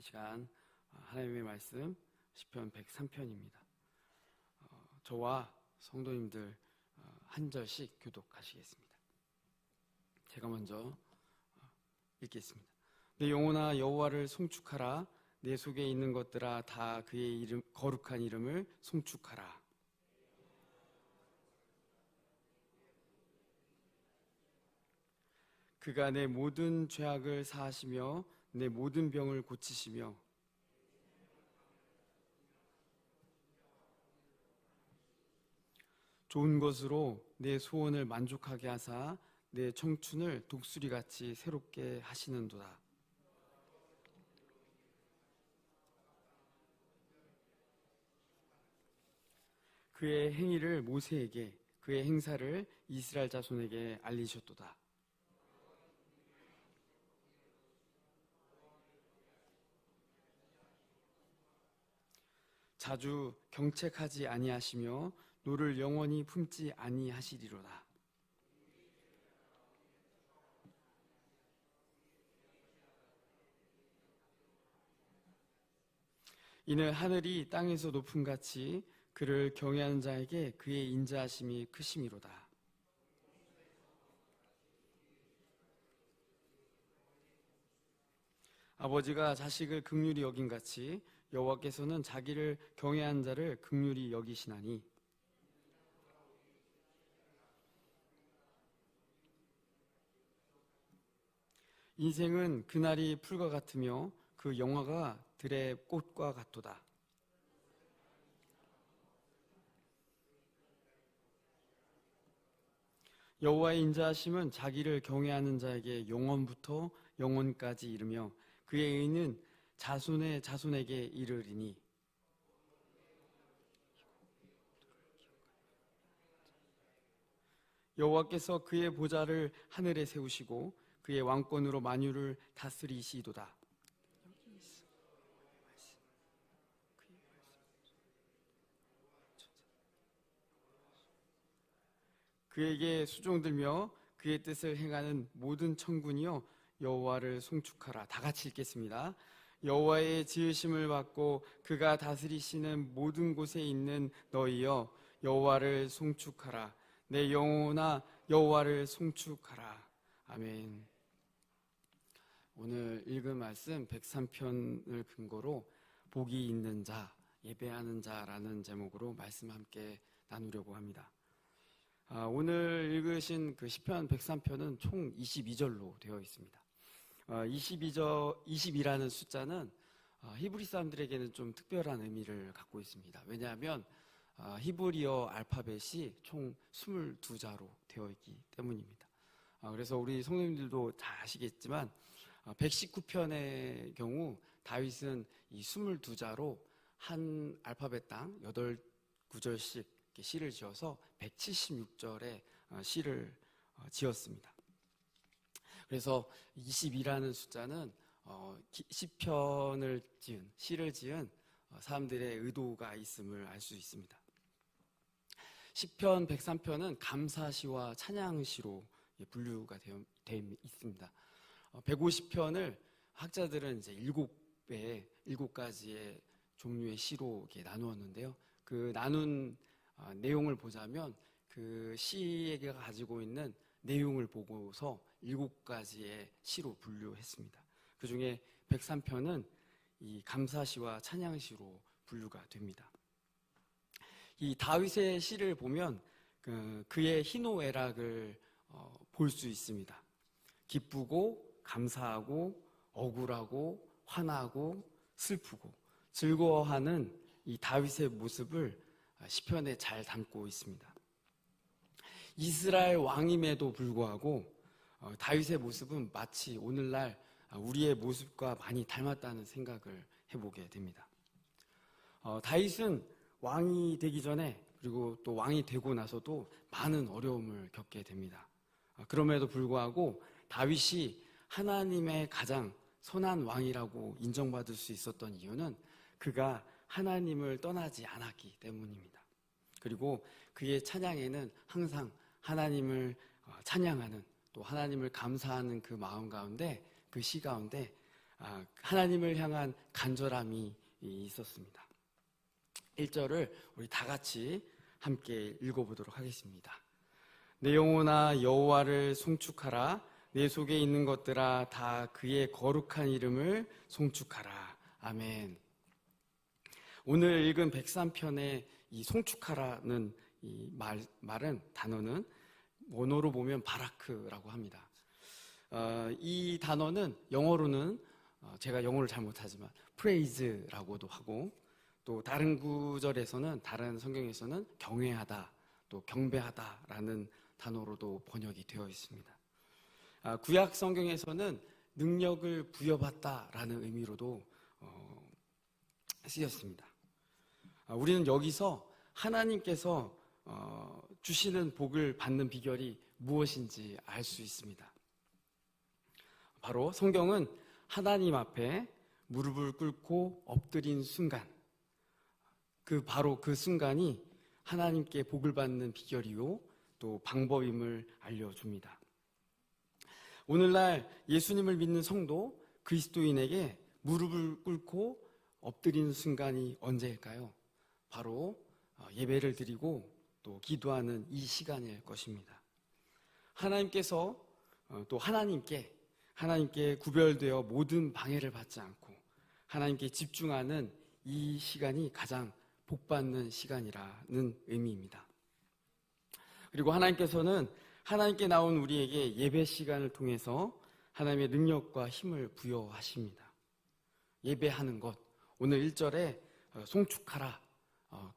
이 시간 하나님의 말씀 시편 103편입니다. 저와 성도님들 한 절씩 교독하시겠습니다. 제가 먼저 읽겠습니다. 내 영혼아 여호와를 송축하라. 내 속에 있는 것들아 다 그의 이름 거룩한 이름을 송축하라. 그가 내 모든 죄악을 사하시며 내 모든 병을 고치시며 좋은 것으로 내 소원을 만족하게 하사 내 청춘을 독수리같이 새롭게 하시는도다. 그의 행위를 모세에게 그의 행사를 이스라엘 자손에게 알리셨도다. 자주 경책하지 아니하시며 노를 영원히 품지 아니하시리로다. 이는 하늘이 땅에서 높음같이 그를 경외하는 자에게 그의 인자하심이 크심이로다. 아버지가 자식을 긍휼히 여김같이 여호와께서는 자기를 경외하는 자를 긍휼히 여기시나니 인생은 그날이 풀과 같으며 그 영화가 들의 꽃과 같도다. 여호와의 인자하심은 자기를 경외하는 자에게 영원부터 영원까지 이르며 그의 의는 자손의 자손에게 이르리니 여호와께서 그의 보좌를 하늘에 세우시고 그의 왕권으로 만유를 다스리시도다. 그에게 수종들며 그의 뜻을 행하는 모든 천군이여 여호와를 송축하라. 다 같이 읽겠습니다. 여호와의 지으심을 받고 그가 다스리시는 모든 곳에 있는 너희여 여호와를 송축하라. 내 영혼아 여호와를 송축하라. 아멘. 오늘 읽은 말씀 103편을 근거로 복이 있는 자, 예배하는 자라는 제목으로 말씀 함께 나누려고 합니다. 오늘 읽으신 그 시편 103편은 총 22절로 되어 있습니다. 20이라는 숫자는 히브리 사람들에게는 좀 특별한 의미를 갖고 있습니다. 왜냐하면 히브리어 알파벳이 총 22자로 되어 있기 때문입니다. 그래서 우리 성도님들도 다 아시겠지만 119편의 경우 다윗은 이 22자로 한 알파벳당 8구절씩 시를 지어서 176절의 시를 지었습니다. 그래서 20이라는 숫자는 시편을 지은, 시를 지은 사람들의 의도가 있음을 알 수 있습니다. 시편 103편은 감사시와 찬양시로 분류가 되어 있습니다. 150편을 학자들은 이제 7가지의 종류의 시로 이렇게 나누었는데요. 그 나눈 내용을 보자면 그 시가 가지고 있는 내용을 보고서 7가지의 시로 분류했습니다. 그 중에 103편은 이 감사시와 찬양시로 분류가 됩니다. 이 다윗의 시를 보면 그의 희노애락을 볼 수 있습니다. 기쁘고 감사하고 억울하고 화나고 슬프고 즐거워하는 이 다윗의 모습을 시편에 잘 담고 있습니다. 이스라엘 왕임에도 불구하고 다윗의 모습은 마치 오늘날 우리의 모습과 많이 닮았다는 생각을 해보게 됩니다. 다윗은 왕이 되기 전에 그리고 또 왕이 되고 나서도 많은 어려움을 겪게 됩니다. 그럼에도 불구하고 다윗이 하나님의 가장 선한 왕이라고 인정받을 수 있었던 이유는 그가 하나님을 떠나지 않았기 때문입니다. 그리고 그의 찬양에는 항상 하나님을 찬양하는 또 하나님을 감사하는 그 마음 가운데 그 시 가운데 하나님을 향한 간절함이 있었습니다. 1절을 우리 다 같이 함께 읽어보도록 하겠습니다. 내 영혼아 여호와를 송축하라. 내 속에 있는 것들아 다 그의 거룩한 이름을 송축하라. 아멘. 오늘 읽은 103편의 이 송축하라는 이 말은 단어는 원어로 보면 바라크라고 합니다. 이 단어는 영어로는 제가 영어를 잘 못하지만 프레이즈라고도 하고, 또 다른 구절에서는, 다른 성경에서는 경외하다, 또 경배하다라는 단어로도 번역이 되어 있습니다. 구약 성경에서는 능력을 부여받다라는 의미로도 쓰였습니다. 우리는 여기서 하나님께서 주시는 복을 받는 비결이 무엇인지 알 수 있습니다. 바로 성경은 하나님 앞에 무릎을 꿇고 엎드린 순간, 바로 그 순간이 하나님께 복을 받는 비결이요 또 방법임을 알려줍니다. 오늘날 예수님을 믿는 성도 그리스도인에게 무릎을 꿇고 엎드리는 순간이 언제일까요? 바로 예배를 드리고 또 기도하는 이 시간일 것입니다. 하나님께서 또 하나님께 구별되어 모든 방해를 받지 않고 하나님께 집중하는 이 시간이 가장 복받는 시간이라는 의미입니다. 그리고 하나님께서는 하나님께 나온 우리에게 예배 시간을 통해서 하나님의 능력과 힘을 부여하십니다. 예배하는 것, 오늘 1절에 송축하라,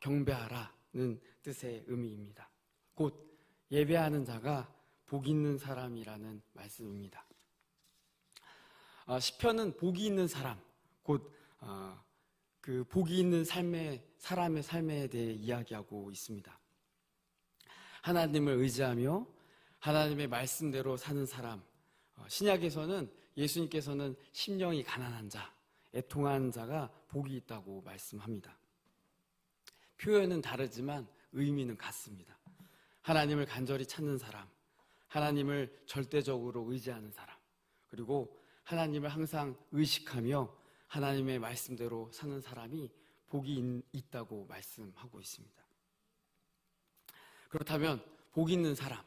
경배하라는 뜻의 의미입니다. 곧 예배하는 자가 복 있는 사람이라는 말씀입니다. 시편은 복이 있는 사람, 곧 그 복이 있는 사람의 삶에 대해 이야기하고 있습니다. 하나님을 의지하며 하나님의 말씀대로 사는 사람, 신약에서는 예수님께서는 심령이 가난한 자, 애통한 자가 복이 있다고 말씀합니다. 표현은 다르지만 의미는 같습니다. 하나님을 간절히 찾는 사람, 하나님을 절대적으로 의지하는 사람, 그리고 하나님을 항상 의식하며 하나님의 말씀대로 사는 사람이 복이 있다고 말씀하고 있습니다. 그렇다면 복 있는 사람,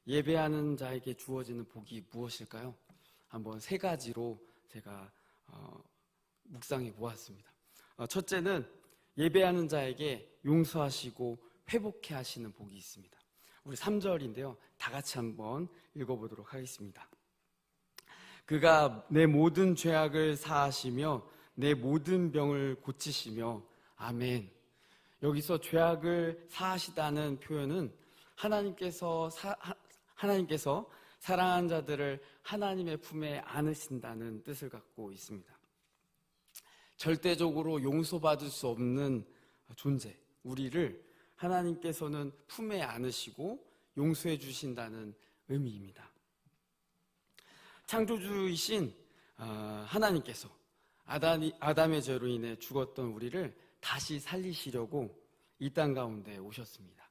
예배하는 자에게 주어지는 복이 무엇일까요? 한번 3가지로 제가 묵상해 보았습니다. 첫째는 예배하는 자에게 용서하시고 회복해 하시는 복이 있습니다. 우리 3절인데요. 다 같이 한번 읽어보도록 하겠습니다. 그가 내 모든 죄악을 사하시며 내 모든 병을 고치시며 아멘. 여기서 죄악을 사하시다는 표현은 하나님께서 사랑하는 자들을 하나님의 품에 안으신다는 뜻을 갖고 있습니다. 절대적으로 용서받을 수 없는 존재, 우리를 하나님께서는 품에 안으시고 용서해 주신다는 의미입니다. 창조주이신 하나님께서 아담의 죄로 인해 죽었던 우리를 다시 살리시려고 이 땅 가운데 오셨습니다.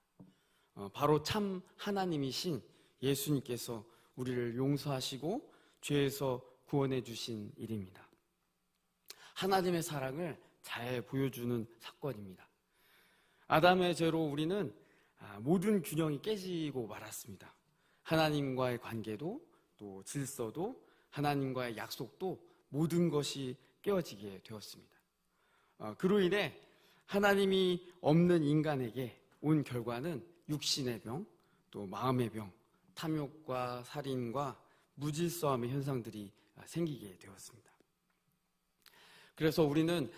바로 참 하나님이신 예수님께서 우리를 용서하시고 죄에서 구원해 주신 일입니다. 하나님의 사랑을 잘 보여주는 사건입니다. 아담의 죄로 우리는 모든 균형이 깨지고 말았습니다. 하나님과의 관계도 또 질서도 하나님과의 약속도 모든 것이 깨어지게 되었습니다. 그로 인해 하나님이 없는 인간에게 온 결과는 육신의 병, 또 마음의 병, 탐욕과 살인과 무질서함의 현상들이 생기게 되었습니다. 그래서 우리는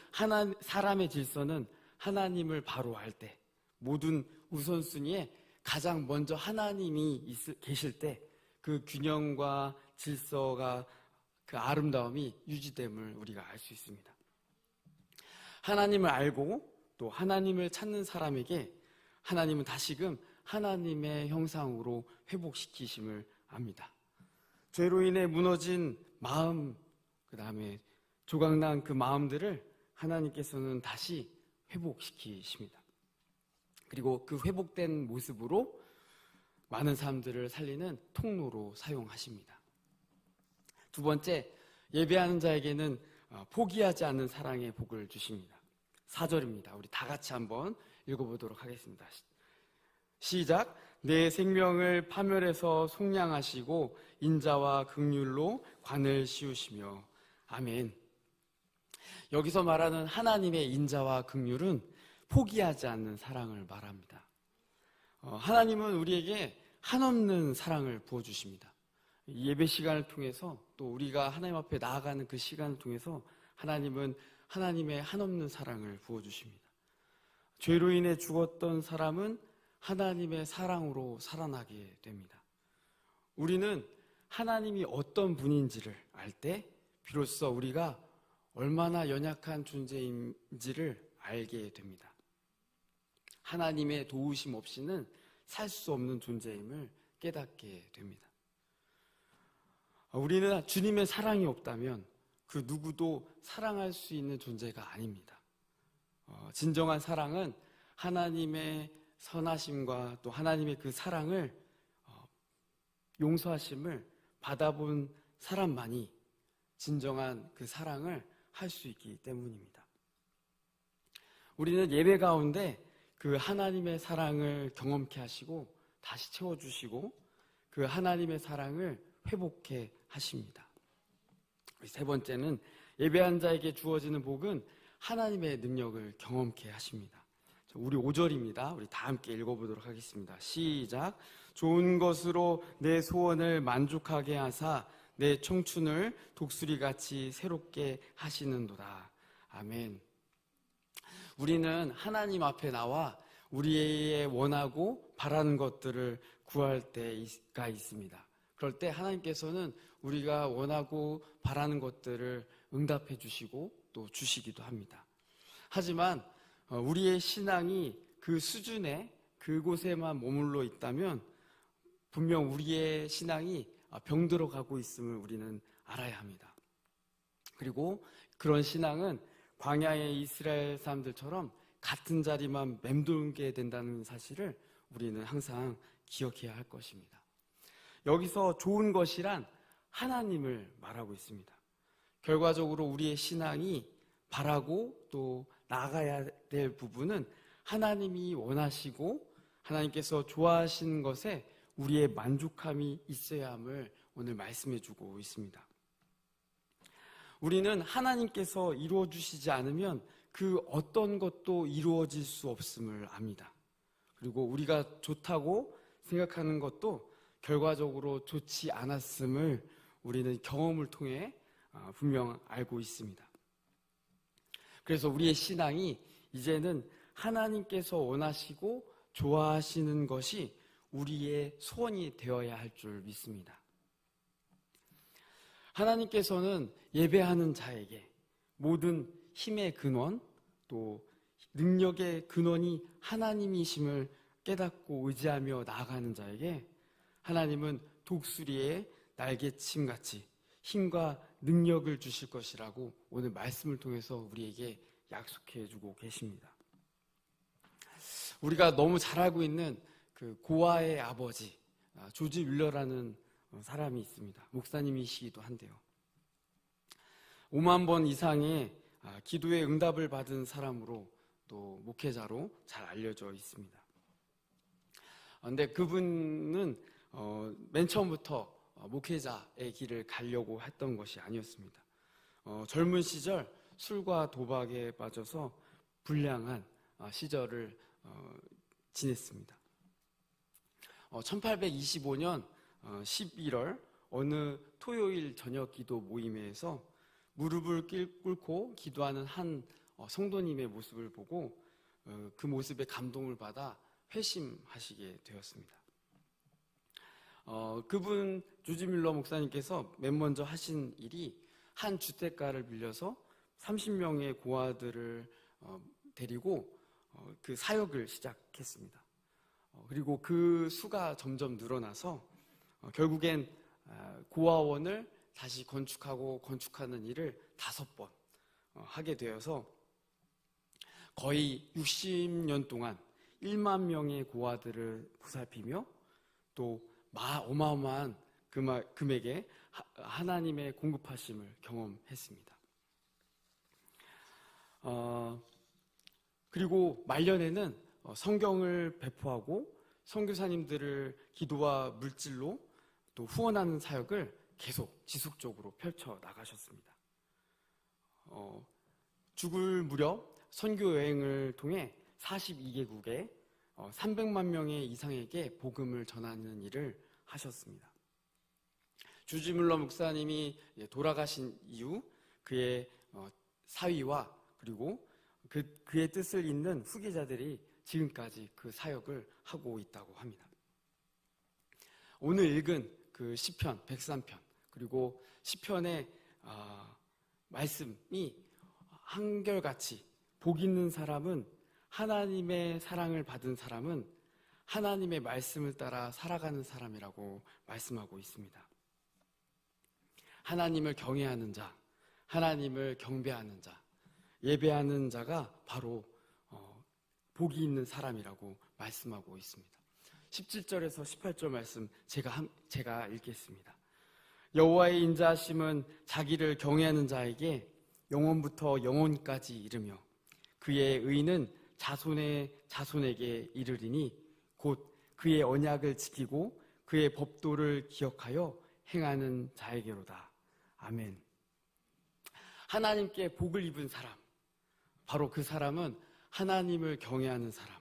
사람의 질서는 하나님을 바로 알 때, 모든 우선순위에 가장 먼저 하나님이 계실 때 그 균형과 질서가, 그 아름다움이 유지됨을 우리가 알 수 있습니다. 하나님을 알고 또 하나님을 찾는 사람에게 하나님은 다시금 하나님의 형상으로 회복시키심을 압니다. 죄로 인해 무너진 마음, 그 다음에 조각난 그 마음들을 하나님께서는 다시 회복시키십니다. 그리고 그 회복된 모습으로 많은 사람들을 살리는 통로로 사용하십니다. 두 번째, 예배하는 자에게는 포기하지 않는 사랑의 복을 주십니다. 4절입니다. 우리 다 같이 한번 읽어보도록 하겠습니다. 시작. 내 생명을 파멸해서 속량하시고 인자와 긍휼로 관을 씌우시며. 아멘. 여기서 말하는 하나님의 인자와 긍휼은 포기하지 않는 사랑을 말합니다. 하나님은 우리에게 한없는 사랑을 부어주십니다. 예배 시간을 통해서 또 우리가 하나님 앞에 나아가는 그 시간을 통해서 하나님은 하나님의 한없는 사랑을 부어주십니다. 죄로 인해 죽었던 사람은 하나님의 사랑으로 살아나게 됩니다. 우리는 하나님이 어떤 분인지를 알 때 비로소 우리가 얼마나 연약한 존재인지를 알게 됩니다. 하나님의 도우심 없이는 살 수 없는 존재임을 깨닫게 됩니다. 우리는 주님의 사랑이 없다면 그 누구도 사랑할 수 있는 존재가 아닙니다. 진정한 사랑은 하나님의 선하심과 또 하나님의 그 사랑을 용서하심을 받아본 사람만이 진정한 그 사랑을 할 수 있기 때문입니다. 우리는 예배 가운데 그 하나님의 사랑을 경험케 하시고 다시 채워주시고 그 하나님의 사랑을 회복해 하십니다. 세 번째는 예배한 자에게 주어지는 복은 하나님의 능력을 경험케 하십니다. 우리 5절입니다. 우리 다 함께 읽어보도록 하겠습니다. 시작. 좋은 것으로 내 소원을 만족하게 하사 내 청춘을 독수리같이 새롭게 하시는도다. 아멘. 우리는 하나님 앞에 나와 우리의 원하고 바라는 것들을 구할 때가 있습니다. 그럴 때 하나님께서는 우리가 원하고 바라는 것들을 응답해 주시고 또 주시기도 합니다. 하지만 우리의 신앙이 그 수준에 그곳에만 머물러 있다면 분명 우리의 신앙이 병들어 가고 있음을 우리는 알아야 합니다. 그리고 그런 신앙은 광야의 이스라엘 사람들처럼 같은 자리만 맴돌게 된다는 사실을 우리는 항상 기억해야 할 것입니다. 여기서 좋은 것이란 하나님을 말하고 있습니다. 결과적으로 우리의 신앙이 바라고 또 나아가야 될 부분은 하나님이 원하시고 하나님께서 좋아하시는 것에 우리의 만족함이 있어야 함을 오늘 말씀해 주고 있습니다. 우리는 하나님께서 이루어 주시지 않으면 그 어떤 것도 이루어질 수 없음을 압니다. 그리고 우리가 좋다고 생각하는 것도 결과적으로 좋지 않았음을 우리는 경험을 통해 분명 알고 있습니다. 그래서 우리의 신앙이 이제는 하나님께서 원하시고 좋아하시는 것이 우리의 소원이 되어야 할 줄 믿습니다. 하나님께서는 예배하는 자에게 모든 힘의 근원 또 능력의 근원이 하나님이심을 깨닫고 의지하며 나아가는 자에게 하나님은 독수리의 날개침같이 힘과 능력을 주실 것이라고 오늘 말씀을 통해서 우리에게 약속해 주고 계십니다. 우리가 너무 잘 알고 있는 그 고아의 아버지 조지 윌러라는 사람이 있습니다. 목사님이시기도 한데요. 5만 번 이상의 기도의 응답을 받은 사람으로 또 목회자로 잘 알려져 있습니다. 그런데 그분은 맨 처음부터 목회자의 길을 가려고 했던 것이 아니었습니다. 젊은 시절 술과 도박에 빠져서 불량한 시절을 지냈습니다. 1825년 11월 어느 토요일 저녁 기도 모임에서 무릎을 꿇고 기도하는 한 성도님의 모습을 보고 그 모습에 감동을 받아 회심하시게 되었습니다. 그분 조지 밀러 목사님께서 맨 먼저 하신 일이 한 주택가를 빌려서 30명의 고아들을 데리고 그 사역을 시작했습니다. 그리고 그 수가 점점 늘어나서 결국엔 고아원을 다시 건축하는 일을 5번 하게 되어서 거의 60년 동안 1만 명의 고아들을 보살피며 또 어마어마한 금액의 하나님의 공급하심을 경험했습니다. 그리고 말년에는 성경을 배포하고 선교사님들을 기도와 물질로 또 후원하는 사역을 계속 지속적으로 펼쳐 나가셨습니다. 죽을 무렵 선교 여행을 통해 42개국에 300만 명의 이상에게 복음을 전하는 일을 하셨습니다. 주지 물러 목사님이 돌아가신 이후 그의 사위와 그리고 그의 뜻을 잇는 후계자들이 지금까지 그 사역을 하고 있다고 합니다. 오늘 읽은 그 시편 103편 그리고 시편의 말씀이 한결같이 복 있는 사람은 하나님의 사랑을 받은 사람은 하나님의 말씀을 따라 살아가는 사람이라고 말씀하고 있습니다. 하나님을 경외하는 자, 하나님을 경배하는 자, 예배하는 자가 바로 복이 있는 사람이라고 말씀하고 있습니다. 17절에서 18절 말씀 제가 읽겠습니다. 여호와의 인자하심은 자기를 경외하는 자에게 영원부터 영원까지 이르며 그의 의는 자손의 자손에게 이르리니 곧 그의 언약을 지키고 그의 법도를 기억하여 행하는 자에게로다. 아멘. 하나님께 복을 입은 사람, 바로 그 사람은 하나님을 경외하는 사람,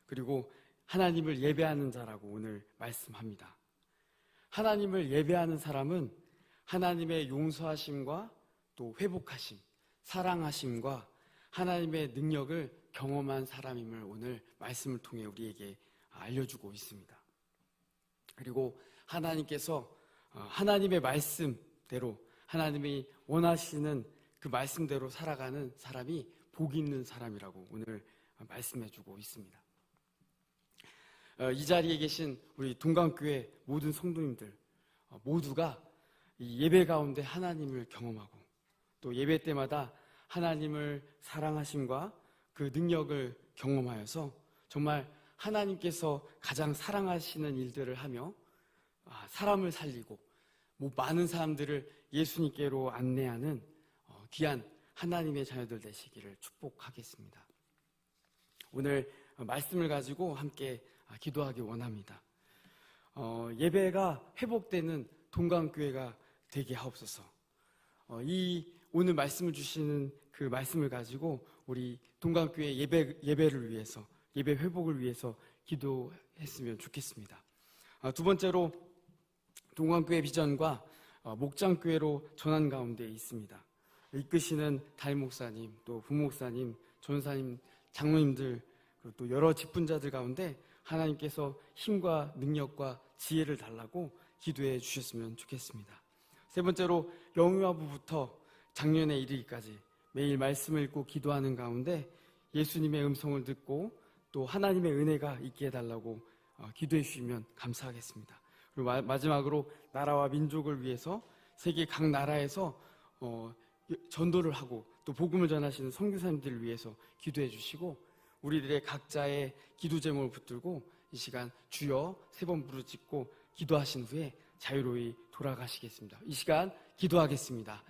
그리고 하나님을 예배하는 자라고 오늘 말씀합니다. 하나님을 예배하는 사람은 하나님의 용서하심과 또 회복하심, 사랑하심과 하나님의 능력을 경험한 사람임을 오늘 말씀을 통해 우리에게 알려주고 있습니다. 그리고 하나님께서 하나님의 말씀대로 하나님이 원하시는 그 말씀대로 살아가는 사람이 복 있는 사람이라고 오늘 말씀해주고 있습니다. 이 자리에 계신 우리 동강교회 모든 성도님들 모두가 이 예배 가운데 하나님을 경험하고 또 예배 때마다 하나님을 사랑하심과 그 능력을 경험하여서 정말 하나님께서 가장 사랑하시는 일들을 하며 사람을 살리고 많은 사람들을 예수님께로 안내하는 귀한 하나님의 자녀들 되시기를 축복하겠습니다. 오늘 말씀을 가지고 함께 기도하기 원합니다. 예배가 회복되는 동강교회가 되게 하옵소서. 이 오늘 말씀을 주시는 그 말씀을 가지고 우리 동강교회 예배를 위해서 예배 회복을 위해서 기도했으면 좋겠습니다. 두 번째로 동강교회 비전과 목장교회로 전환 가운데 있습니다. 이끄시는 담임 목사님, 또 부목사님, 전사님, 장로님들, 그리고 또 여러 직분자들 가운데 하나님께서 힘과 능력과 지혜를 달라고 기도해 주셨으면 좋겠습니다. 세 번째로 영유아부부터 작년에 이르기까지 매일 말씀을 읽고 기도하는 가운데 예수님의 음성을 듣고 또 하나님의 은혜가 있게 해달라고 기도해 주시면 감사하겠습니다. 그리고 마지막으로 나라와 민족을 위해서 세계 각 나라에서 전도를 하고 또 복음을 전하시는 선교사님들을 위해서 기도해 주시고 우리들의 각자의 기도 제목을 붙들고 이 시간 주여 3번 부르짖고 기도하신 후에 자유로이 돌아가시겠습니다. 이 시간 기도하겠습니다.